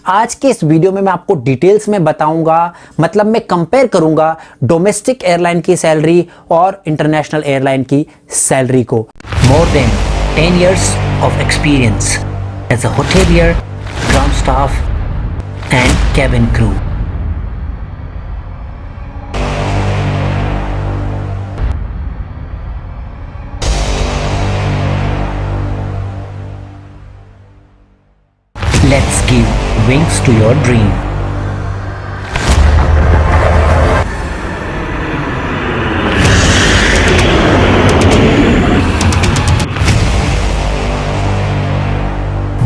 आज के इस वीडियो में मैं आपको डिटेल्स में बताऊंगा, मतलब मैं कंपेयर करूंगा डोमेस्टिक एयरलाइन की सैलरी और इंटरनेशनल एयरलाइन की सैलरी को। More than 10 years of experience as a hotelier, ground staff and cabin crew. Let's give wings to your dream.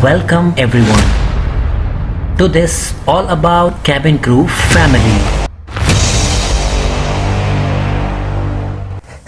Welcome everyone to this all about cabin crew family.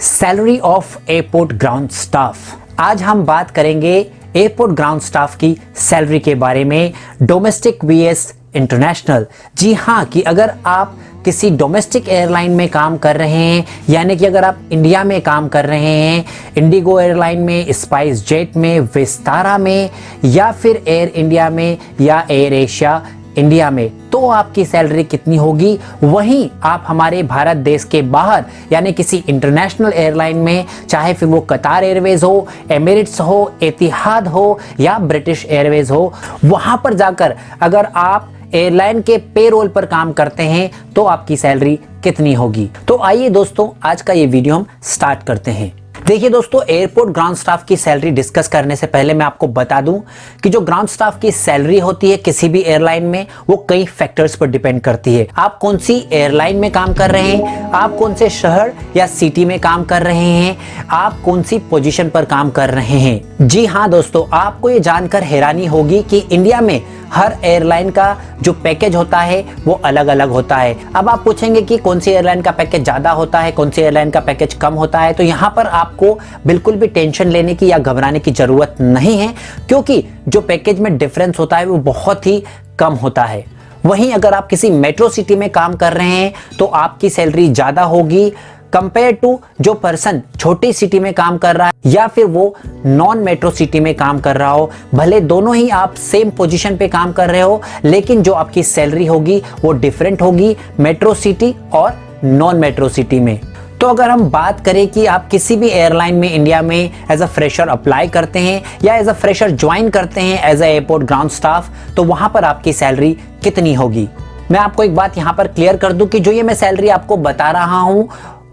Salary of airport ground staff. आज हम बात करेंगे airport ground staff की salary के बारे में, domestic VS international. जी हाँ, कि अगर आप किसी डोमेस्टिक एयरलाइन में काम कर रहे हैं, यानी कि अगर आप इंडिया में काम कर रहे हैं, इंडिगो एयरलाइन में, स्पाइस जेट में, विस्तारा में, या फिर एयर इंडिया में या एयर एशिया इंडिया में, तो आपकी सैलरी कितनी होगी। वहीं आप हमारे भारत देश के बाहर यानी किसी इंटरनेशनल एयरलाइन में, चाहे फिर वो कतार एयरवेज हो, एमिरेट्स हो, एतिहाद हो या ब्रिटिश एयरवेज हो, वहां पर जाकर अगर आप एयरलाइन के पेरोल पर काम करते हैं तो आपकी सैलरी कितनी होगी। तो आइए दोस्तों, आज का ये वीडियो हम स्टार्ट करते हैं। देखिए दोस्तों, एयरपोर्ट ग्राउंड स्टाफ की सैलरी डिस्कस करने से पहले मैं आपको बता दूं कि जो ग्राउंड स्टाफ की सैलरी होती है किसी भी एयरलाइन में, वो कई फैक्टर्स पर डिपेंड करती है। आप कौन सी एयरलाइन में काम कर रहे हैं, आप कौन से शहर या सिटी में काम कर रहे हैं, आप कौन सी पोजीशन पर काम कर रहे हैं। जी हाँ दोस्तों, आपको ये जानकर हैरानी होगी कि इंडिया में हर एयरलाइन का जो पैकेज होता है वो अलग अलग होता है। अब आप पूछेंगे कि कौन सी एयरलाइन का पैकेज ज्यादा होता है, कौन सी एयरलाइन का पैकेज कम होता है। तो यहाँ पर आपको बिल्कुल भी टेंशन लेने की या घबराने की जरूरत नहीं है, क्योंकि जो पैकेज में डिफरेंस होता है वो बहुत ही कम होता है। वहीं अगर आप किसी मेट्रो सिटी में काम कर रहे हैं तो आपकी सैलरी ज्यादा होगी कंपेयर टू जो पर्सन छोटी सिटी में काम कर रहा है या फिर वो नॉन मेट्रो सिटी में काम कर रहा हो। भले दोनों ही आप सेम पोजीशन पे काम कर रहे हो, लेकिन जो आपकी सैलरी होगी वो डिफरेंट होगी मेट्रो सिटी और नॉन मेट्रो सिटी में। तो अगर हम बात करें कि आप किसी भी एयरलाइन में इंडिया में एज अ फ्रेशर अप्लाई करते हैं या एज अ फ्रेशर ज्वाइन करते हैं as a airport ground staff, तो वहां पर आपकी सैलरी कितनी होगी। मैं आपको एक बात यहां पर क्लियर कर दूं कि जो ये मैं सैलरी आपको बता रहा हूं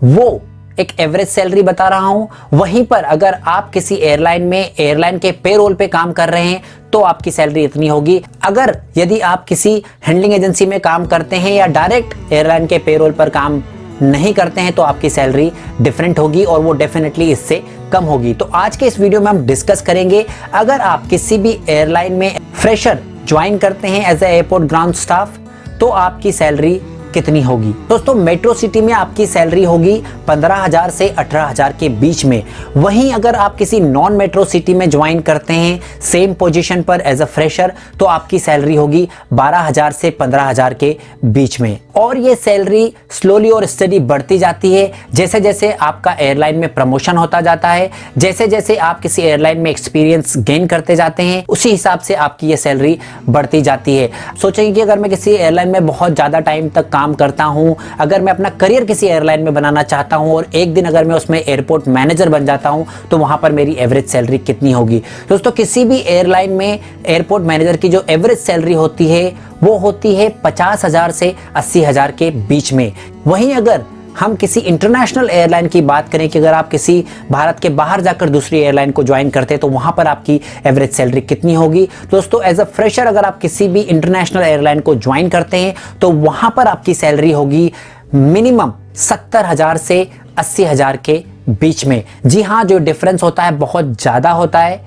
वो एक एवरेज सैलरी बता रहा हूं। वहीं पर अगर आप किसी एयरलाइन में एयरलाइन के पेरोल पे काम कर रहे हैं तो आपकी सैलरी इतनी होगी। अगर यदि आप किसी हैंडलिंग एजेंसी में काम करते हैं या डायरेक्ट एयरलाइन के पेरोल पर काम नहीं करते हैं तो आपकी सैलरी डिफरेंट होगी और वो डेफिनेटली इससे कम होगी। तो आज के इस वीडियो में हम डिस्कस करेंगे, अगर आप किसी भी एयरलाइन में फ्रेशर ज्वाइन करते हैं as a airport ground staff तो आपकी सैलरी कितनी होगी। दोस्तों, मेट्रो सिटी में आपकी सैलरी होगी 15,000 से 18,000 के बीच में। वहीं अगर आप किसी नॉन मेट्रो सिटी में ज्वाइन करते हैं सेम पोजीशन पर एज अ फ्रेशर तो आपकी सैलरी होगी 12,000 से 15,000 के बीच में। और ये सैलरी स्लोली और स्टडी बढ़ती जाती है जैसे जैसे आपका एयरलाइन में प्रमोशन होता जाता है, जैसे जैसे आप किसी एयरलाइन में एक्सपीरियंस गेन करते जाते हैं, उसी हिसाब से आपकी ये सैलरी बढ़ती जाती है। सोचेंगे कि अगर मैं किसी एयरलाइन में बहुत ज्यादा टाइम तक काम करता हूं, अगर मैं अपना करियर किसी एयरलाइन में बनाना चाहता हूं और एक दिन अगर मैं उसमें एयरपोर्ट मैनेजर बन जाता हूं तो वहां पर मेरी एवरेज सैलरी कितनी होगी। दोस्तों, किसी भी एयरलाइन में एयरपोर्ट मैनेजर की जो एवरेज सैलरी होती है वो होती है 50,000 से 80,000 के बीच में। वहीं अगर हम किसी इंटरनेशनल एयरलाइन की बात करें कि अगर आप किसी भारत के बाहर जाकर दूसरी एयरलाइन को ज्वाइन करते हैं तो वहां पर आपकी एवरेज सैलरी कितनी होगी। दोस्तों, एज अ फ्रेशर अगर आप किसी भी इंटरनेशनल एयरलाइन को ज्वाइन करते हैं तो वहां पर आपकी सैलरी होगी मिनिमम 70,000 से 80,000 के बीच में। जी हाँ, जो डिफरेंस होता है बहुत ज्यादा होता है,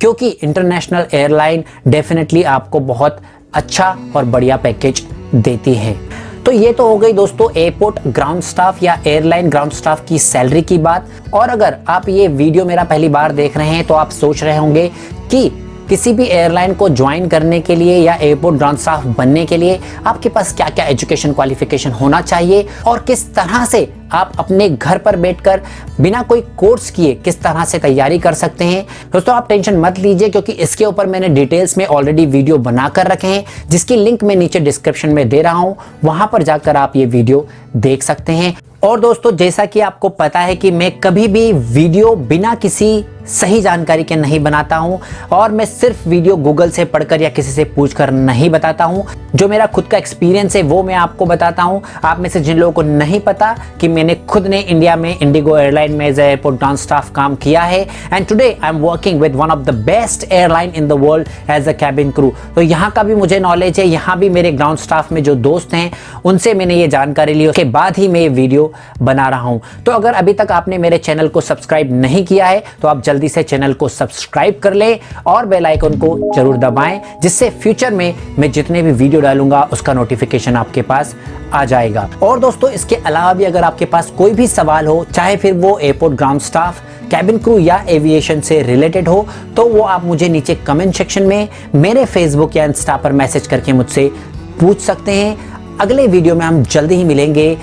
क्योंकि इंटरनेशनल एयरलाइन डेफिनेटली आपको बहुत अच्छा और बढ़िया पैकेज देती है। तो ये तो हो गई दोस्तों एयरपोर्ट ग्राउंड स्टाफ या एयरलाइन ग्राउंड स्टाफ की सैलरी की बात। और अगर आप ये वीडियो मेरा पहली बार देख रहे हैं तो आप सोच रहे होंगे कि किसी भी एयरलाइन को ज्वाइन करने के लिए या एयरपोर्ट ग्राउंड स्टाफ बनने के लिए आपके पास क्या क्या एजुकेशन क्वालिफिकेशन होना चाहिए और किस तरह से आप अपने घर पर बैठकर बिना कोई कोर्स किए किस तरह से तैयारी कर सकते हैं। दोस्तों आप टेंशन मत लीजिए, क्योंकि इसके ऊपर मैंने डिटेल्स में ऑलरेडी वीडियो बनाकर रखे हैं, जिसकी लिंक मैं नीचे डिस्क्रिप्शन में दे रहा हूं, वहां पर जाकर आप ये वीडियो देख सकते हैं। और दोस्तों जैसा कि आपको पता है कि मैं कभी भी वीडियो बिना किसी सही जानकारी के नहीं बनाता हूं, और मैं सिर्फ वीडियो गूगल से पढ़कर या किसी से पूछकर नहीं बताता हूं। जो मेरा खुद का एक्सपीरियंस है वो मैं आपको बताता हूं। आप में से जिन लोगों को नहीं पता कि मैंने खुद ने इंडिया में इंडिगो एयरलाइन में एज एयरपोर्ट ग्राउंड स्टाफ काम किया है, and today I am working with one of the best airline in the world as a cabin crew. तो यहाँ का भी मुझे नॉलेज है, यहाँ भी मेरे ग्राउंड स्टाफ में जो दोस्त हैं उनसे मैंने ये जानकारी ली, उसके बाद ही मैं ये वीडियो बना रहा हूँ। तो अगर अभी तक आपने मेरे चैनल को सब्सक्राइब नहीं किया है तो आप जल्दी से चैनल को सब्सक्राइब कर लें और बेल आइकन को जरूर दबाएं, जिससे फ्यूचर में मैं जितने भी वीडियो डालूंगा उसका नोटिफिकेशन आपके पास आ जाएगा। और दोस्तों इसके अलावा भी अगर आपके पास कोई भी सवाल हो, चाहे फिर वो airport ground staff, cabin crew या एविएशन से रिलेटेड हो, तो वो आप मुझे नीचे कमेंट सेक्शन में मेरे फेसबुक या इंस्टा पर मैसेज करके मुझसे पूछ सकते हैं। अगले वीडियो में हम जल्दी ही मिलेंगे।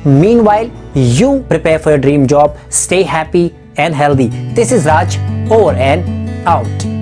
Meanwhile, you prepare for your dream job. Stay happy and healthy. This is Raj, over and out.